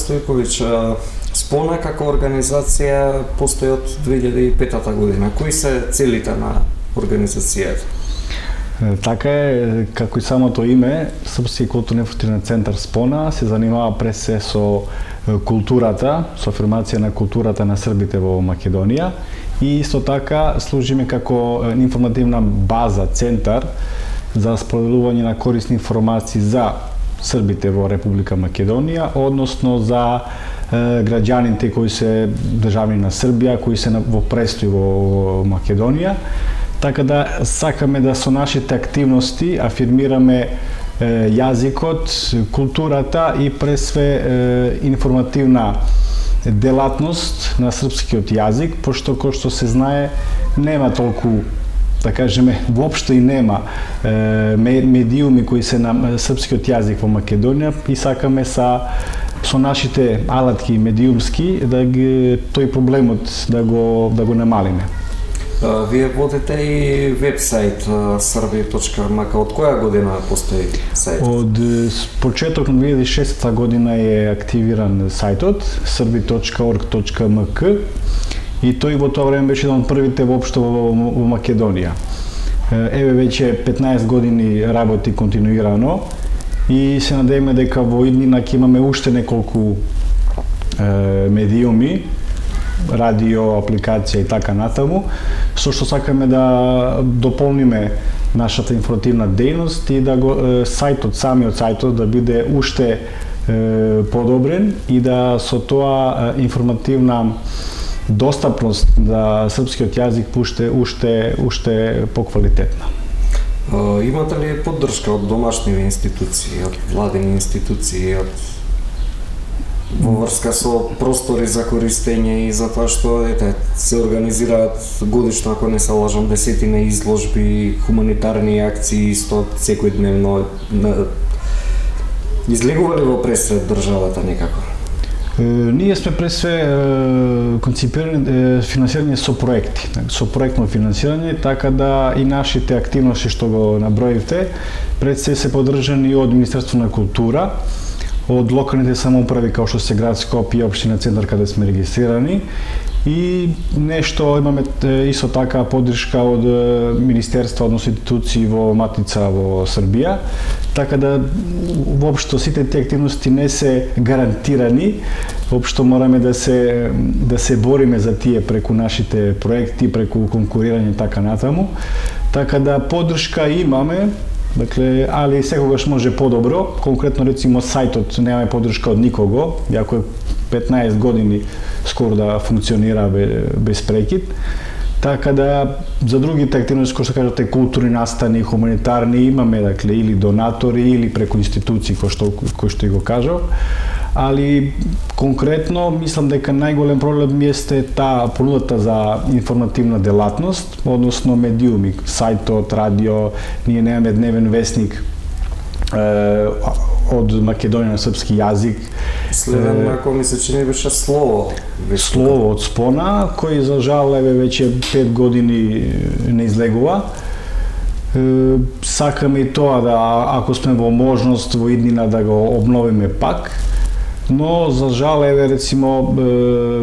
Стојковиќ, Спона како организација постои од 2005 година. Кои се целите на организацијата? Така е, како и самото име, Српски културно-информативен центар Спона се занимава пред се со културата, со афирмација на културата на србите во Македонија и исто така служиме како информативна база, центар за споделување на корисни информации за србите во Република Македонија, односно за граѓаните кои се државни на Србија, кои се во престој во Македонија. Така да сакаме да со нашите активности афирмираме јазикот, културата и пред све информативна делатност на српскиот јазик, пошто кој што се знае нема толку, да кажеме, воопшто и нема медиуми кои се на српскиот јазик во Македонија и сакаме со нашите алатки медиумски тој проблемот да го намалиме. Вие водите и вебсайт srbi.mk. Од која година постои сајтот? Од почеток на 2006 година е активиран сајтот srbi.org.mk и тој во тоа време беше еден од првите воопшто во Македонија. Еве веќе 15 години работи континуирано и се надеваме дека во иднина ќе имаме уште неколку медиуми, радио, апликација и така натаму, со што сакаме да дополниме нашата информативна дејност и да самиот сајтот да биде уште подобрен и да со тоа информативна достапност за српскиот јазик уште поквалитетна. Имате ли поддршка од домашни институции, од владени институции, во врска со простори за користење и за тоа што се организираат годишно, ако не се лажам, десетина изложби, хуманитарни акции исто секојдневно? Излегува ли во пресред државата некако? Ние сме пред све конципирани финансирање со проекти, со проектно финансирање, така да и нашите активности што го наброивте пред се поддржани од Министерство на култура, од локалните самоуправи како што се град Скопје и општина Центар каде сме регистрирани и нешто имаме исто така поддршка од министерства, односно институции во Матица во Србија, така да воопшто сите тие активности не се гарантирани, воопшто мораме да се бориме за тие преку нашите проекти, преку конкурирање и така натаму, така да поддршка имаме. Дакле, али секогаш може подобро. Конкретно, рецимо, сајтот немаме поддршка од никого, иако е 15 години скоро да функционира без прекид. Така да, за другите активности, кои што кажете, културни настани, хуманитарни, имаме, дакле, или донатори, или преку институции, кои што и го кажав. Али, конкретно, мислам дека најголем проблем есте таа понудата за информативна делатност, односно медиуми, сајтот, радио, ние немаме дневен весник од Македонија на српски јазик. Следам, ако ми се чини, беше Слово. Слово од Спона, кој за жал еве веќе 5 години не излегува. Сакаме и тоа да, ако сме во можност во иднина да го обновиме пак, но за жал еве рецимо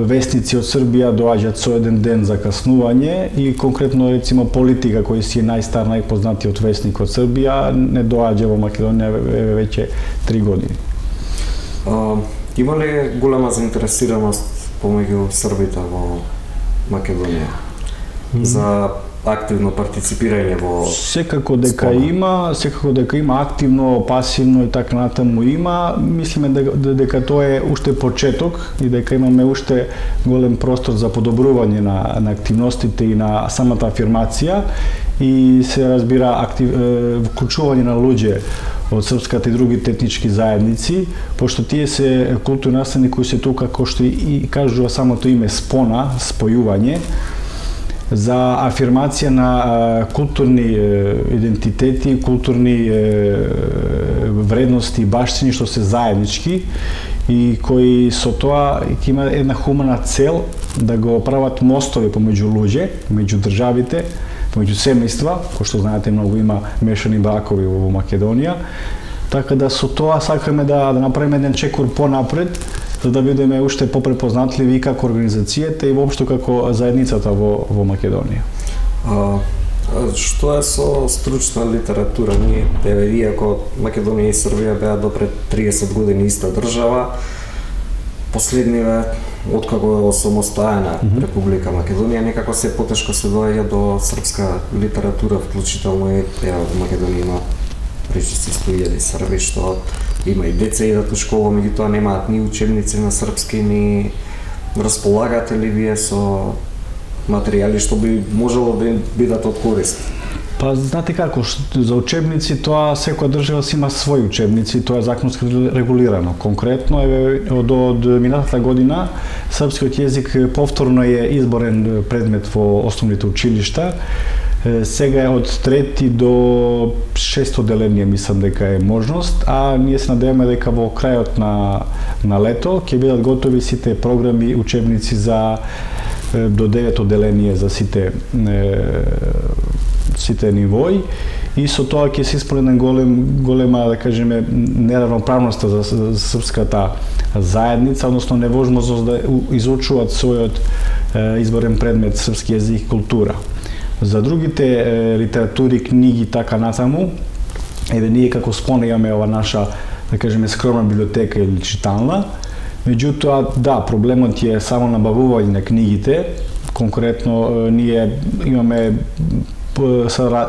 вестници од Србија доаѓаат со еден ден закаснување и конкретно рецимо Политика кој си е најстар, најпознатиот вестник од Србија не доаѓа во Македонија еве веќе 3 години. Има ли голема заинтересираност помеѓу србите во Македонија за активно партиципирање во... Секако дека има активно, пасивно и така натаму има. Мислиме дека тоа е уште почеток и дека имаме уште голем простор за подобрување на активностите и на самата афирмација и се разбира вклучување на луѓе од српската и другите етнички заедници, пошто тие се културни настани кои се тука, кој што и кажува самото име Спона, спојување, за афирмација на културни идентитети, културни вредности и баштини што се заеднички и кои со тоа има една хумана цел да го прават мостови помеѓу луѓе, меѓу државите, помеѓу семејства, кој што знаете многу има мешани бракови во Македонија. Така да со тоа сакаме да направиме еден чекор понапред за да бидеме уште попрепознатливи како организацијата и воопшто како заедницата во Македонија. Што е со стручна литература? Иако Македонија и Србија беа до пред 30 години иста држава, последниве, откако е осамостојана Република Македонија, некако се потешко се доаѓа до српска литература, вклучително и во Македонија има речиси 100.000 срби, што има и деца идат у школа, меѓутоа немаат ни учебници на српски, ни располагате ли вие со материјали што би можело да им бидат од корист? Па знаете како, за учебници тоа секоја држава си има своји учебници, тоа е законски регулирано. Конкретно од минатата година српскиот јазик повторно е изборен предмет во основните училишта. Сега е од 3 до 6 деление, мислам дека е можност, а ние се надеваме дека во крајот на лето ќе бидат готови сите програми, учебници за до 9 деление за сите нивои, и со тоа ќе се исполнена голема, да кажеме, неравноправноста за српската заедница, односно невозможност да изучуваат својот изборен предмет српски јазик и култура. За другите литератури, книги, така натаму, ние како Спона имаме ова наша, да кажеме, скромна библиотека или читална. Меѓутоа, да, проблемот е само набавување на книгите. Конкретно, ние имаме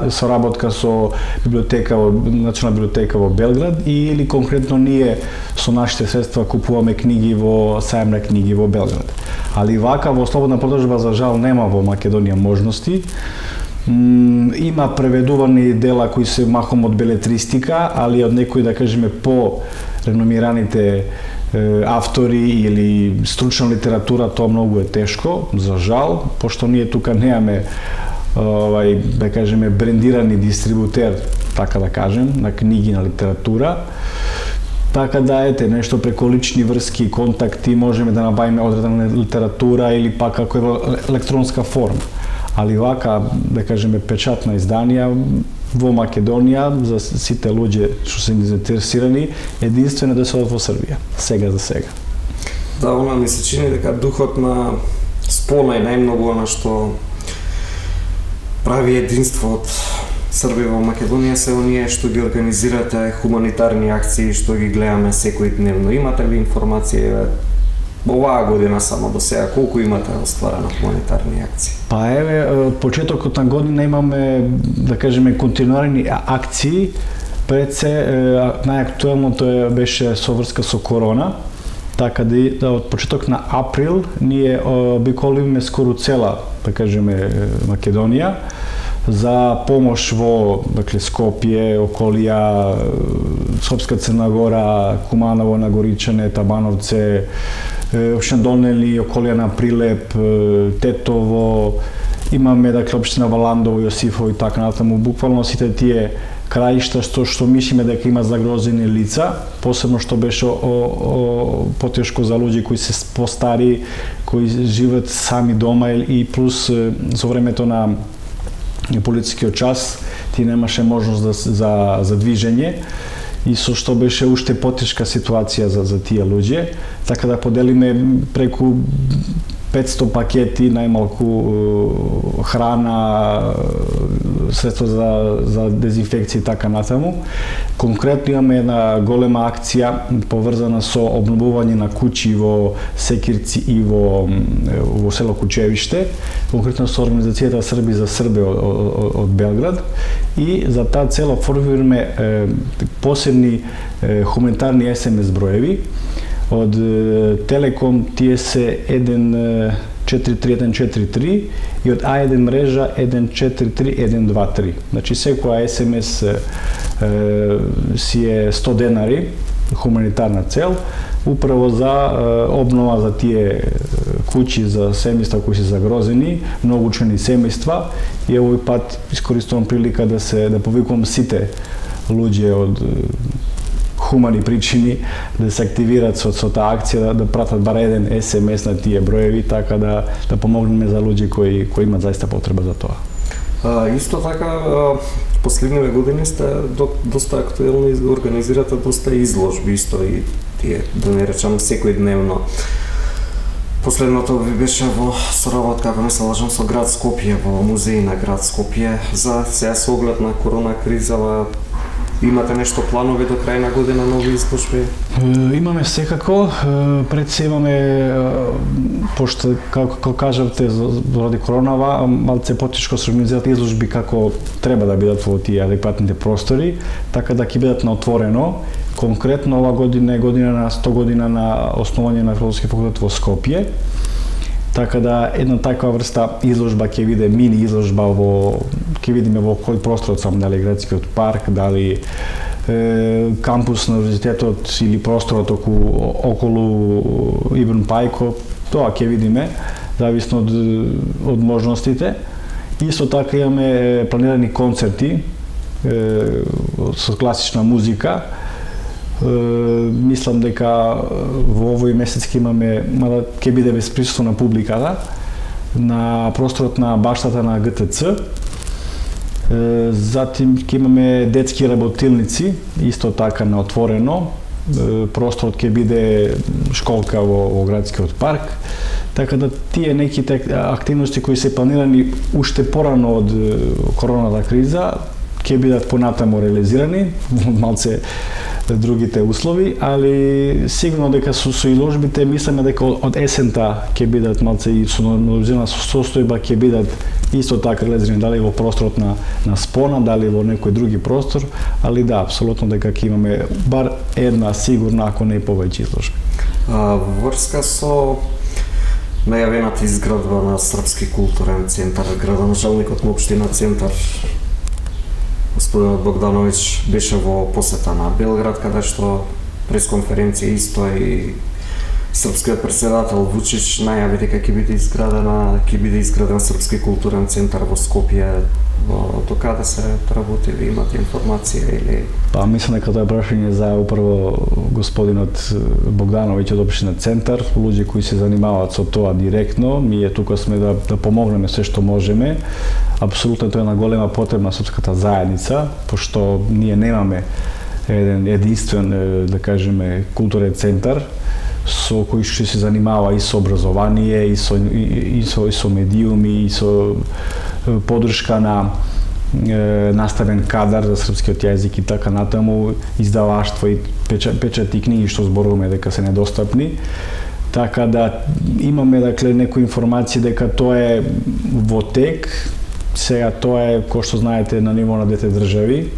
соработка со Национална библиотека во Белград, или конкретно ние со нашите средства купуваме книги во сајм на книги во Белград. Али вака во слободна продажба за жал нема во Македонија можности. Има преведувани дела кои се махом од белетристика, али од некои, да кажеме, по-реномираните автори или стручна литература, тоа многу е тешко, за жал, пошто ние тука немаме да кажеме брендирани дистрибутер, така да кажем, на книги, на литература. Така да ете, нешто преку лични врски, контакти, можеме да набавиме одредена литература или пак како е во електронска форма. Али вака, да кажеме, печатна изданија во Македонија за сите луѓе што се заинтересирани, единствено да се одат во Србија, сега за сега. Да, она ми се чини дека духот на Спона е најмногу она што прави единство од Србија во Македонија, се оние што ги организирате хуманитарни акции што ги гледаме секој дневно. Имате ли информација оваа година само до сега колку имате остварено хуманитарни акции? Па еве, од почетокот на година имаме, да кажеме, континуирани акции. Пред се најактуелното беше со врска со корона, така да од почеток на април ние обиколивме скоро цела, да кажеме, Македонија за помош во, dakle, Скопје, околија, Скопска Црна Гора, Куманово, Нагоричане, Табановце, општина Долнели, околија на Прилеп, Тетово, имаме, dakle, општина Валандово, Јосифово и така натаму, буквално сите тие краишта што мислиме дека има загрозени лица, посебно што беше потешко за луѓе кои се постари, кои живеат сами дома, и плюс со времето на полицискиот час ти немаше можност за движење, и со што беше уште потешка ситуација за тие луѓе, така да поделиме преку 500 пакети, најмалку храна, средства за дезинфекција и така натаму. Конкретно имаме една голема акција поврзана со обновување на куќи во Секирци и во село Кучевиште, конкретно со организацијата Срби за Србе од Белград, и за таа цел формираме посебни хуманитарни SMS броеви. Од Телеком тие се 143143 и од А1 мрежа 143123. Значи секоја SMS си е 100 денари хуманитарна цел, управо за обнова за тие куќи за семејства кои се загрозени, многучени семејства, и овој пат искористувам прилика да повикувам сите луѓе од хумани причини да се активираат со таа акција, да пратат бар еден SMS на тие броеви, така да помогнеме за луѓе кои имаат заиста потреба за тоа. Исто така, последниве години сте доста актуелни, организирате доста изложби, исто и тие, да не речам, секојдневно. Последното ви беше во соработка, ако не се лажам, со град Скопје, во музеј на град Скопје. За сега со оглед на корона кризава, имате нешто планови до крај на година, нови изложби? Имаме секако, пред се имаме, пошто како кажавте, заради коронава, малце потешко се организираат изложби како треба да бидат во тие адекватните простори, така да ќе бидат на отворено. Конкретно ова година е година на 100 година на основање на филозофски факултет во Скопје. Така да една таква врста изложба ќе биде мини изложба ќе видиме во кој простор сам, дали градскиот парк, дали кампус на универзитетот или просторот околу Ибн Пајко, тоа ќе видиме, зависно од можностите. Исто така имаме планирани концерти со класична музика. Мислам дека во овој месец ќе имаме, мада ќе биде без присуство на публиката, на просторот на баштата на ГТЦ. Затим ќе имаме детски работилници, исто така на отворено. Просторот ќе биде школка во градскиот парк. Така да тие неките активности кои се планирани уште порано од короната криза ќе бидат понатаму реализирани, малце другите услови, али сигурно дека со изложбите мислиме дека од есента ќе бидат малце и со нормализирана состојба ќе бидат исто така реализирани, дали во просторот на Спона, дали во некој други простор, али да, апсолутно дека ќе имаме бар една сигурна, ако не и повеќе изложби. Во врска со најавената изградба на Српски културен центар, градоначалникот на општина Центар, господинот Богдановиќ, беше во посета на Белград, каде што пресконференција исто и српскиот председател Вучич најави дека ќе биде изграден Српски културен центар во Скопје. До каде се работи, ви имате информација или? Мислам дека тоа е прашање за управо господинот Богдановиќ од општина Центар, луѓе кои се занимаваат со тоа директно. Ние тука сме да помогнеме се што можеме. Апсолутно тоа е една голема потребна српската заедница, пошто ние немаме еден единствен, да кажеме, културен центар со кој што се занимава и со образование, и со медиуми, и со поддршка на наставен кадар за српскиот јазик и така натаму, издаваштво и печати книги што зборуваме дека се недостапни. Така да имаме некои информации дека тоа е во тек. Сега тоа е, кој што знаете, на ниво на двете држави,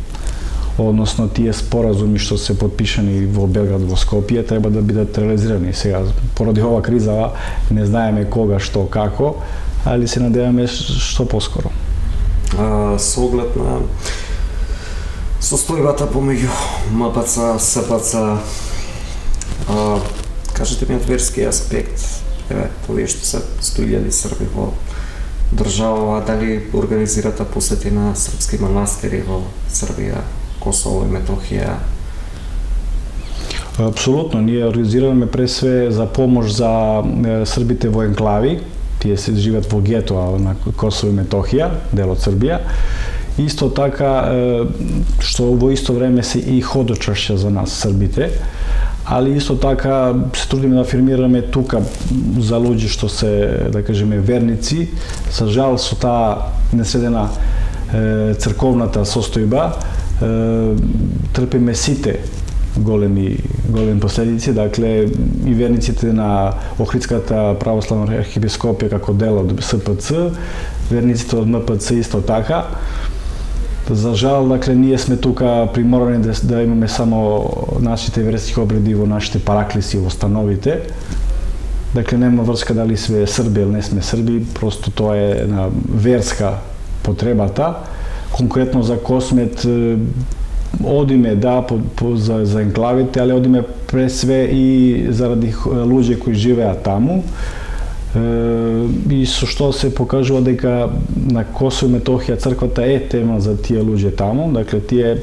односно тие споразуми што се подпишани во Белград, во Скопје, треба да бидат реализирани. Сега, поради ова криза, не знаеме кога, што, како, али се надеваме што поскоро. Со оглед на состојбата помеѓу МПЦ, СПЦ, кажете ми од верски аспект, овие што се 100.000 срби во држава, дали организирате посети на српски манастири во Србија, Косово и Метохија? Апсолутно, ние организираме пред све за помош за србите во енклави, тие се живеат во гетоа на Косово и Метохија, дел од Србија. Исто така, што во исто време се и ходочашја за нас, србите, али исто така се трудиме да афирмираме тука за луѓе што се, да кажеме, верници. За жал, со таа несредена црковната состојба, трпиме сите големи последици, дакле и верниците на Охридската православна архиепископија како дел од СПЦ, верниците од МПЦ исто така. За жал, дакле, ние сме тука приморани да имаме само нашите верски обреди во нашите параклиси, во становите. Дакле, нема врска дали сме срби или не сме срби, просто тоа е една верска потребата. Конкретно за Космет одиме, да, за енклавите, али одиме пред све и заради луѓе кои живеат таму. И со што се покажува дека на Косово и Метохија црквата е тема за тие луѓе таму, дакле тие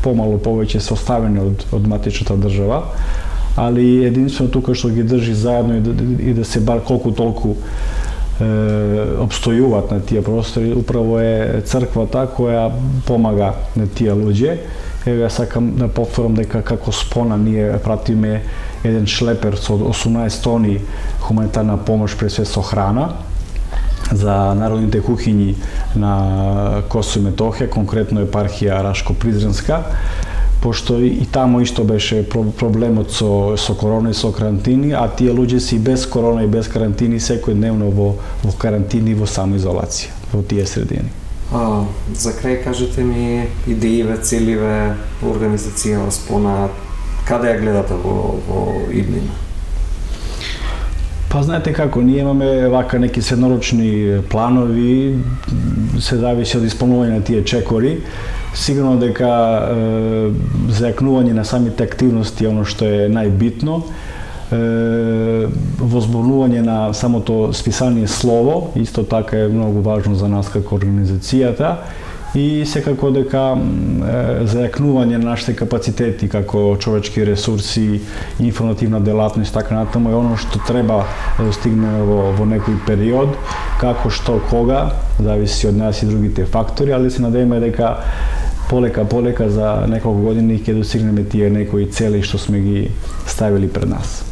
помало повеќе се оставени од матичната држава, али единствено тука што ги држи заедно и да се бар колку толку обстојуваат на тие простори, управо е црквата која помага на тие луѓе. Еве, сакам да повторам дека како Спона ние пратиме еден шлепер со 18 тони хуманитарна помош, пред све со храна, за народните кухињи на Косово и Метохија, конкретно епархија Рашко-Призренска, пошто и тамо исто беше проблемот со корона и со карантини, а тие луѓе си без корона и без карантини секојдневно во карантини и во самоизолација во тие средини. За крај кажете ми идеиве, целиве, организација спона, каде ја гледате во иднина? Па знаете како, ние имаме вака неки среднорочни планови, се зависи од исполнување на тие чекори. Сигурно дека зајакнување на самите активности е оно што е најбитно. Возбунување на самото списание слово, исто така е многу важно за нас како организацијата. И секако дека зајакнување на нашите капацитети како човечки ресурси, информативна делатност, така натаму е оно што треба да достигнеме во некој период, како, што, кога, зависи од нас и другите фактори, ali се надеваме дека полека за неколку години ќе достигнеме тие некои цели што сме ги ставили пред нас.